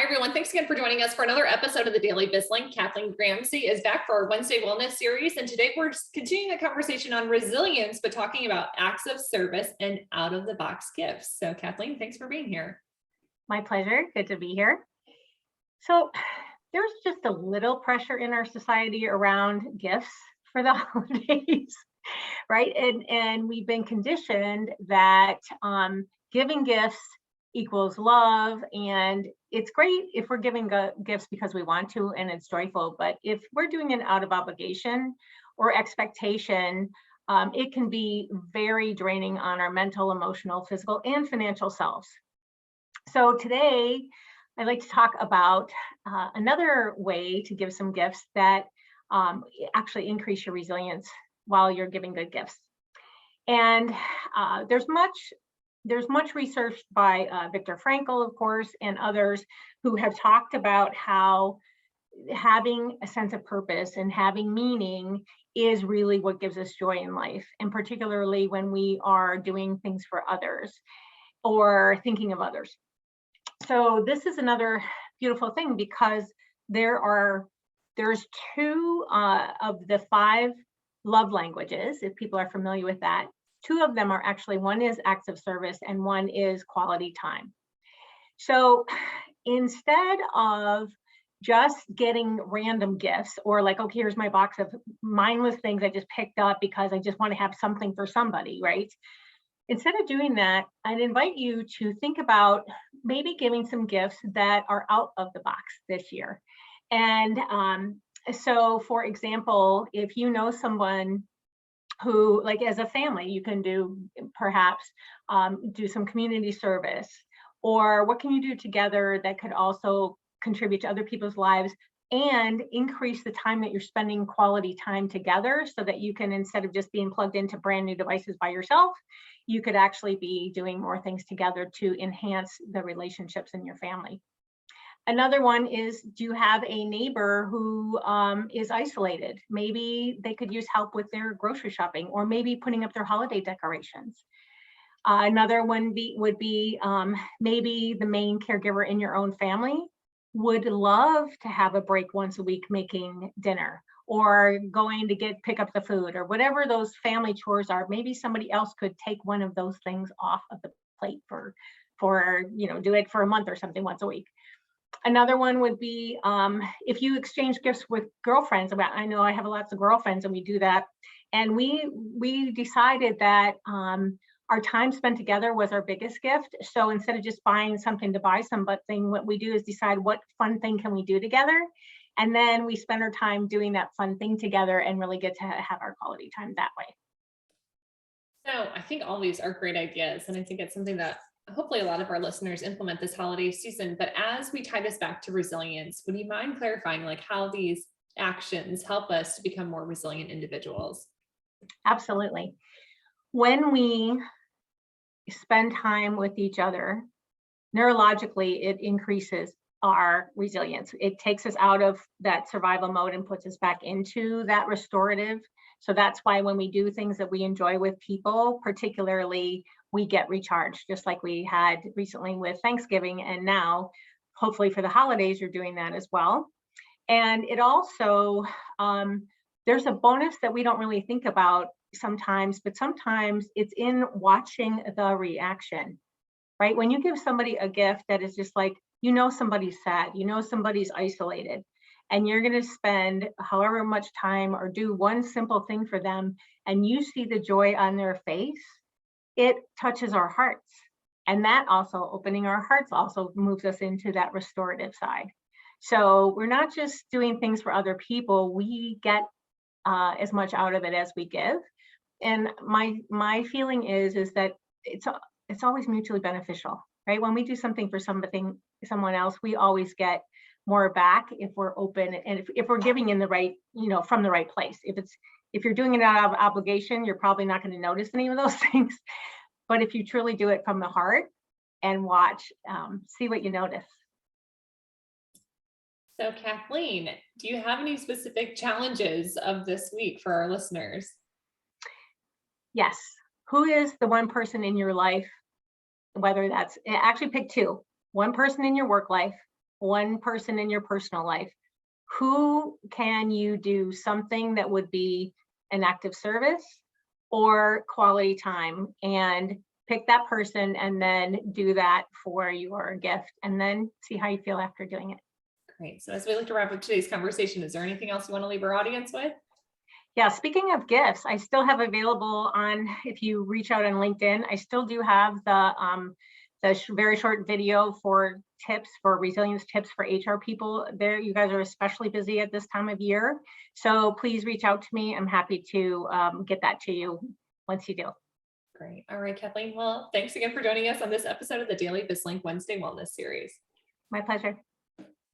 Hi, everyone. Thanks again for joining us for another episode of the Daily BizLink. Kathleen Gramzay is back for our Wednesday Wellness series. And today we're continuing the conversation on resilience, but talking about acts of service and out-of-the-box gifts. So Kathleen, thanks for being here. My pleasure. Good to be here. So there's just a little pressure in our society around gifts for the holidays, right? And we've been conditioned that giving gifts equals love, and it's great if we're giving gifts because we want to and it's joyful, but if we're doing it out of obligation or expectation, it can be very draining on our mental, emotional, physical, and financial selves. So today I'd like to talk about another way to give some gifts that actually increase your resilience while you're giving good gifts. And there's much research by Viktor Frankl, of course, and others who have talked about how having a sense of purpose and having meaning is really what gives us joy in life, and particularly when we are doing things for others or thinking of others. So this is another beautiful thing because there's two of the 5 love languages, if people are familiar with that. 2 of them are actually, one is acts of service and one is quality time. So instead of just getting random gifts or like, okay, here's my box of mindless things I just picked up because I just want to have something for somebody, right? Instead of doing that, I'd invite you to think about maybe giving some gifts that are out of the box this year. And so for example, if you know someone who, like as a family, you can do perhaps do some community service, or what can you do together that could also contribute to other people's lives and increase the time that you're spending quality time together, so that you can, instead of just being plugged into brand new devices by yourself, you could actually be doing more things together to enhance the relationships in your family. Another one is, do you have a neighbor who is isolated? Maybe they could use help with their grocery shopping, or maybe putting up their holiday decorations. Another one would be maybe the main caregiver in your own family would love to have a break once a week making dinner, or going to pick up the food, or whatever those family chores are. Maybe somebody else could take one of those things off of the plate for do it for a month or something once a week. Another one would be if you exchange gifts with girlfriends. I know I have lots of girlfriends and we do that. And we decided that our time spent together was our biggest gift. So instead of just buying something to buy something, what we do is decide what fun thing can we do together. And then we spend our time doing that fun thing together and really get to have our quality time that way. So I think all these are great ideas. And I think it's something that hopefully a lot of our listeners implement this holiday season. But as we tie this back to resilience, would you mind clarifying like how these actions help us to become more resilient individuals? Absolutely. When we spend time with each other, neurologically, it increases our resilience. It takes us out of that survival mode and puts us back into that restorative. So that's why when we do things that we enjoy with people, particularly, we get recharged, just like we had recently with Thanksgiving. And now, hopefully for the holidays, you're doing that as well. And it also, there's a bonus that we don't really think about sometimes, but sometimes it's in watching the reaction, right? When you give somebody a gift that is just like, somebody's sad, somebody's isolated, and you're going to spend however much time or do one simple thing for them, and you see the joy on their face, it touches our hearts. And that also, opening our hearts, also moves us into that restorative side. So we're not just doing things for other people, we get as much out of it as we give. And my feeling is that it's always mutually beneficial, right? When we do something for someone else, we always get more back if we're open and if we're giving in the right, from the right place. If you're doing it out of obligation, you're probably not going to notice any of those things. But if you truly do it from the heart and watch, see what you notice. So Kathleen, do you have any specific challenges of this week for our listeners? Yes. Who is the one person in your life, whether that's, actually pick 2, one person in your work life one person in your personal life, who can you do something that would be an act of service or quality time, and pick that person and then do that for your gift, and then see how you feel after doing it. Great. So as we look to wrap up today's conversation, is there anything else you want to leave our audience with? Yeah, speaking of gifts, I still have available on, if you reach out on LinkedIn, I still do have the very short video for tips, for resilience tips for HR people. There, you guys are especially busy at this time of year. So please reach out to me. I'm happy to get that to you once you do. Great. All right, Kathleen. Well, thanks again for joining us on this episode of the Daily BizLink Wednesday Wellness Series. My pleasure.